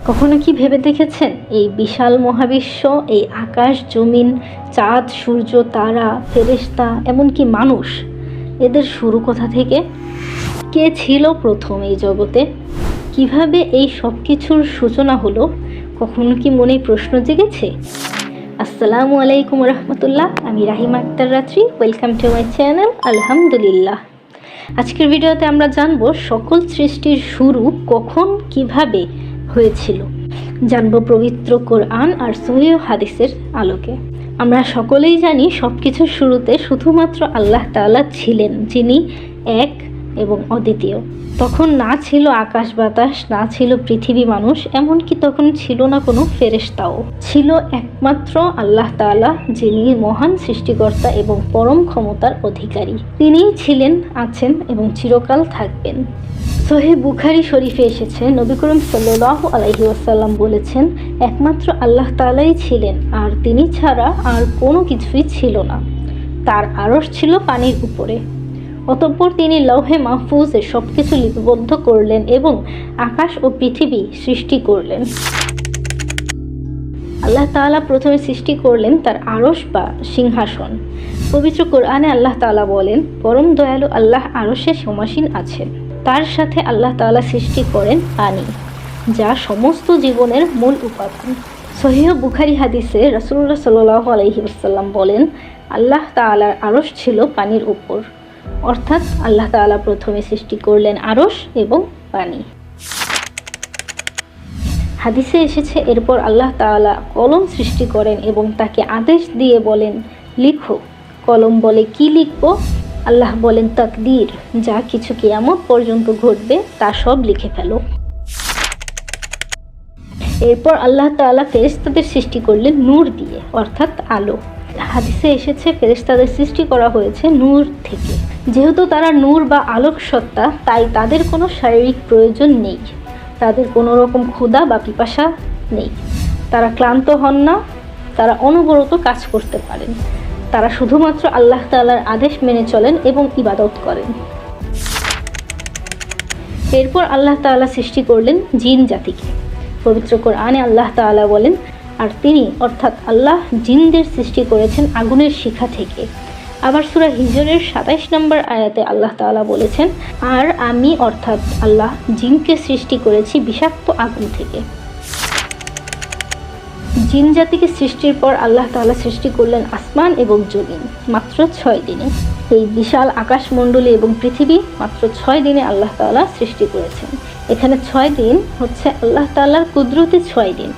কখনো কি ভেবে দেখেছেন এই বিশাল মহাবিশ্ব, এই আকাশ জমিন, চাঁদ সূর্য তারা ফেরেশতা এমনকি মানুষ, এদের শুরু কোথা থেকে? কে ছিল প্রথম এই জগতে? কিভাবে এই সব কিছুর সূচনা হলো? কখনো কি মনে প্রশ্ন জেগেছে? আসসালামু আলাইকুম রহমতুল্লাহ, আমি রাহিমা আক্তার রাত্রি। ওয়েলকাম টু মাই চ্যানেল আলহামদুলিল্লাহ। আজকের ভিডিওতে আমরা জানবো সকল সৃষ্টির শুরু কখন কিভাবে হয়েছিল। জানবো পবিত্র কোরআন আর সহিহ হাদিসের আলোকে। আমরা সকলেই জানি সব কিছুর শুরুতে শুধুমাত্র আল্লাহ তাআলা ছিলেন, যিনি এক এবং অদ্বিতীয়। তখন না ছিল আকাশ বাতাস, না ছিল পৃথিবী মানুষ, এমনকি তখন ছিল না কোনো ফেরেশতাও। ছিল একমাত্র আল্লাহ তাআলা, যিনি মহান সৃষ্টিকর্তা এবং পরম ক্ষমতার অধিকারী। তিনিই ছিলেন, আছেন এবং চিরকাল থাকবেন। সহিহ বুখারী শরীফে এসেছে, নবী করিম সাল্লাল্লাহু আলাইহি ওয়াসাল্লাম বলেছেন, একমাত্র আল্লাহ তাআলাই ছিলেন আর তিনি ছাড়া আর কোনো কিছুই ছিল না। তার আরশ ছিল পানির উপরে। অতঃপর তিনি লৌহে মাহফুজে সব কিছু লিপিবদ্ধ করলেন এবং আকাশ ও পৃথিবী সৃষ্টি করলেন। আল্লাহ তাআলা প্রথমে সৃষ্টি করলেন তার আরশ বা সিংহাসন। পবিত্র কোরআনে আল্লাহ তাআলা বলেন, পরম দয়ালু আল্লাহ আরশে সমাসীন আছেন। তার সাথে আল্লাহ তাআলা সৃষ্টি করেন পানি, যা সমস্ত জীবনের মূল উপাদান। সহিহ বুখারী হাদিসে রাসূলুল্লাহ সাল্লাল্লাহু আলাইহি ওয়াসাল্লাম বলেন, আল্লাহ তাআলার আরশ ছিল পানির উপর। অর্থাৎ আল্লাহ তাআলা প্রথমে সৃষ্টি করলেন আরশ এবং পানি। হাদিসে এসেছে, এরপর আল্লাহ তাআলা কলম সৃষ্টি করেন এবং তাকে আদেশ দিয়ে বলেন, লিখো। কলম বলে, কি লিখব? আল্লাহ বলেন, তাকদীর, যা কিছু কিয়ামত পর্যন্ত ঘটবে তা সব লিখে ফেলো। এরপর আল্লাহ তাআলা ফেরেশতাদের সৃষ্টি করলেন নূর দিয়ে, অর্থাৎ আলো। হাদিসে এসেছে, ফেরেশতাদের সৃষ্টি করা হয়েছে নূর থেকে। যেহেতু তারা নূর বা আলোক সত্তা, তাই তাদের কোনো শারীরিক প্রয়োজন নেই, তাদের কোনো রকম ক্ষুধা বা পিপাসা নেই, তারা ক্লান্ত হন না, তারা অনবরত কাজ করতে পারেন। তারা শুধুমাত্র আল্লাহ তাআলার আদেশ মেনে চলেন এবং ইবাদত করেন। এরপর আল্লাহ তাআলা সৃষ্টি করলেন জিন জাতিকে। পবিত্র কোরআনে আল্লাহ তাআলা বলেন, আর তিনি অর্থাৎ আল্লাহ জিনদের সৃষ্টি করেছেন আগুনের শিখা থেকে। আবার সূরা হিজরের ২৭ নম্বর আয়াতে আল্লাহ তাআলা বলেছেন, আর আমি অর্থাৎ আল্লাহ জিনকে সৃষ্টি করেছি বিষাক্ত আগুন থেকে। জিন জাতিকে সৃষ্টির পর আল্লাহ তাআলা সৃষ্টি করলেন আসমান এবং জমিন মাত্র ৬ দিনে। এই বিশাল আকাশমণ্ডলী এবং পৃথিবী মাত্র ৬ দিনে আল্লাহ তাআলা সৃষ্টি করেছেন। এখানে ৬ দিন হচ্ছে আল্লাহ তাআলার কুদরতি ৬ দিন,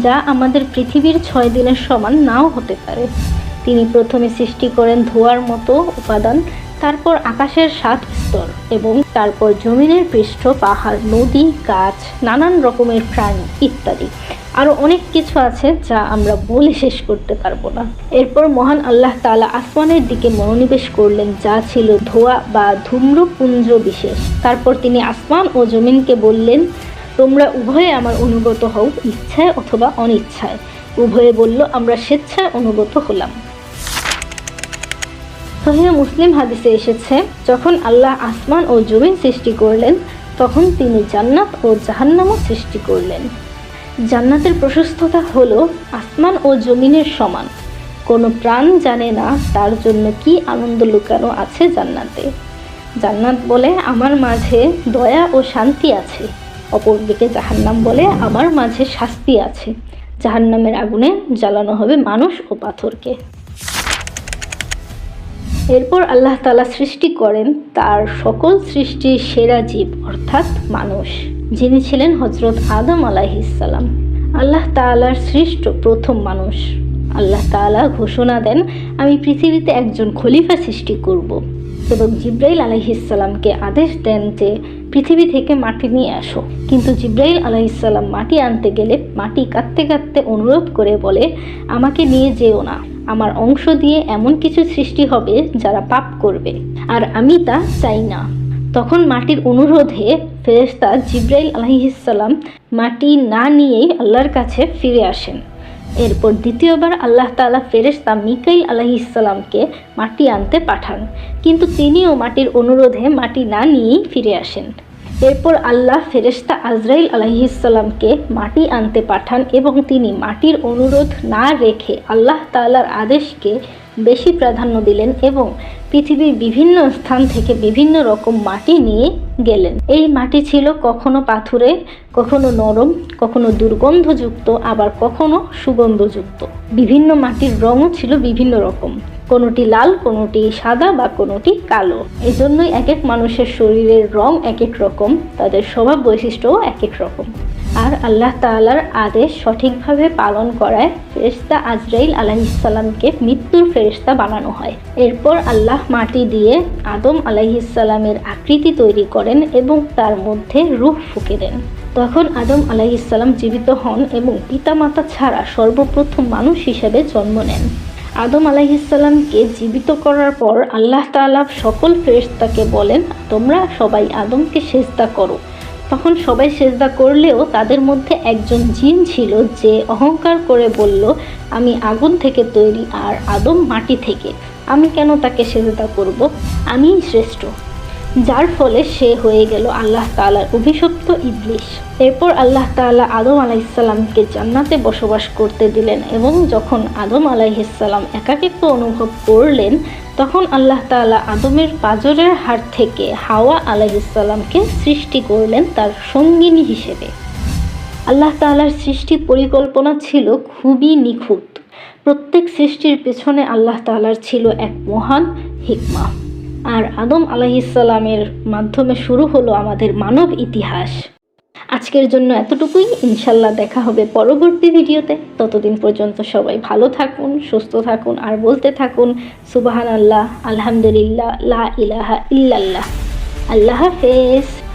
যা আমাদের পৃথিবীর ৬ দিনের সমান নাও হতে পারে। তিনি প্রথমে সৃষ্টি করেন ধোঁয়ার মতো উপাদান, তারপর আকাশের ৭ স্তর এবং তারপর জমিনের পৃষ্ঠ, পাহাড়, নদী, গাছ, নানান রকমের প্রাণী ইত্যাদি। আরও অনেক কিছু আছে যা আমরা বলে শেষ করতে পারবো না। এরপর মহান আল্লাহ তাআলা আসমানের দিকে মনোনিবেশ করলেন, যা ছিল ধোঁয়া বা ধূম্রপুঞ্জ বিশেষ। তারপর তিনি আসমান ও জমিনকে বললেন, তোমরা উভয়ে আমার অনুগত হও, ইচ্ছায় অথবা অনিচ্ছায়। উভয়ে বলল, আমরা স্বেচ্ছায় অনুগত হলাম। সহিহ মুসলিম হাদিসে এসেছে, যখন আল্লাহ আসমান ও জমিন সৃষ্টি করলেন, তখন তিনি জান্নাত ও জাহান্নামও সৃষ্টি করলেন। জান্নাতের প্রশস্ততা হলো আসমান ও জমিনের সমান। কোনো প্রাণ জানে না তার জন্য কি আনন্দ লুকানো আছে জান্নাতে। জান্নাত বলে, আমার মাঝে দয়া ও শান্তি আছে। অপরদিকে জাহান্নাম বলে, আমার মাঝে শাস্তি আছে। জাহান্নামের আগুনে জ্বালানো হবে মানুষ ও পাথরকে। এরপর আল্লাহ তাআলা সৃষ্টি করেন তার সকল সৃষ্টির সেরা জীব, অর্থাৎ মানুষ, যিনি ছিলেন হযরত আদম আলাইহিস সালাম। আল্লাহ তাআলার সৃষ্ট প্রথম মানুষ। আল্লাহ তাআলা ঘোষণা দেন, আমি পৃথিবীতে একজন খলিফা সৃষ্টি করব এবং জিবরাইল আলাইহিস সালামকে আদেশ দেন যে পৃথিবী থেকে মাটি নিয়ে আসো। কিন্তু জিবরাইল আলাইহিস সালাম মাটি আনতে গেলে মাটি কাঁদতে কাঁদতে অনুরোধ করে বলে, আমাকে নিয়ে যেও না, আমার অংশ দিয়ে এমন কিছু সৃষ্টি হবে যারা পাপ করবে, আর আমি তা চাই না। তখন মাটির অনুরোধে ফেরেশতা জিবরাইল আলাইহিস সালাম মাটি না নিয়েই আল্লাহর কাছে ফিরে আসেন। এরপর দ্বিতীয়বার আল্লাহ তাআলা ফেরেশতা মিকাইল আলাইহিস সালামকে মাটি আনতে পাঠান, কিন্তু তিনিও মাটির অনুরোধে মাটি না নিয়েই ফিরে আসেন। এরপর আল্লাহ ফেরেশতা আজরাইল আলাইহিসসালামকে মাটি আনতে পাঠান এবং তিনি মাটির অনুরোধ না রেখে আল্লাহ তাআলার আদেশকে বেশি প্রাধান্য দিলেন এবং পৃথিবীর বিভিন্ন স্থান থেকে বিভিন্ন রকম মাটি নিয়ে গেলেন। এই মাটি ছিল কখনো পাথুরে, কখনো নরম, কখনো দুর্গন্ধযুক্ত, আবার কখনো সুগন্ধযুক্ত। বিভিন্ন মাটির রঙও ছিল বিভিন্ন রকম, কোনোটি লাল, কোনোটি সাদা বা কোনোটি কালো। এজন্যই এক এক মানুষের শরীরের রং এক এক রকম, তাদের স্বভাব বৈশিষ্ট্যও এক এক রকম। আর আল্লাহ তাআলার আদেশ সঠিকভাবে পালন করায় ফেরেশতা আজরাইল আলাইহিসসালামকে মৃত্যুর ফেরেশতা বানানো হয়। এরপর আল্লাহ মাটি দিয়ে আদম আলাইহিসসালামের আকৃতি তৈরি করেন এবং তার মধ্যে রূহ ফুঁকে দেন। তখন আদম আলাইহিসসালাম জীবিত হন এবং পিতামাতা ছাড়া সর্বপ্রথম মানুষ হিসেবে জন্ম নেন। আদম আলাইহিসসালামকে জীবিত করার পর আল্লাহ তাআলা সকল ফেরেশতাকে বলেন, তোমরা সবাই আদমকে সেজদা করো। তখন সবাই সেজদা করলেও তাদের মধ্যে একজন জিন ছিল যে অহংকার করে বলল, আমি আগুন থেকে তৈরি আর আদম মাটি থেকে, আমি কেন তাকে সেজদা করব, আমিই শ্রেষ্ঠ। যার ফলে সে হয়ে গেল আল্লাহ তাআলার অভিশপ্ত ইবলিস। এরপর আল্লাহ তাআলা আদম আলাইহিসসালামকে জান্নাতে বসবাস করতে দিলেন এবং যখন আদম আলাইহিসসালাম একাকিত্ব অনুভব করলেন তখন আল্লাহ তাআলা আদমের পাঁজরের হাড় থেকে হাওয়া আলাইহিসসালামকে সৃষ্টি করলেন তার সঙ্গিনী হিসেবে। আল্লাহ তাআলার সৃষ্টির পরিকল্পনা ছিল খুবই নিখুঁত। প্রত্যেক সৃষ্টির পেছনে আল্লাহ তাআলার ছিল এক মহান হিকমা। আর আদম আলাইহিসসালামের মাধ্যমে শুরু হলো আমাদের মানব ইতিহাস। আজকের জন্য এতটুকুই, ইনশাল্লাহ দেখা হবে পরবর্তী ভিডিওতে। ততদিন পর্যন্ত সবাই ভালো থাকুন, সুস্থ থাকুন আর বলতে থাকুন সুবহানাল্লাহ, আলহামদুলিল্লাহ, লা ইলাহা ইল্লাল্লাহ। আল্লাহ হাফেজ।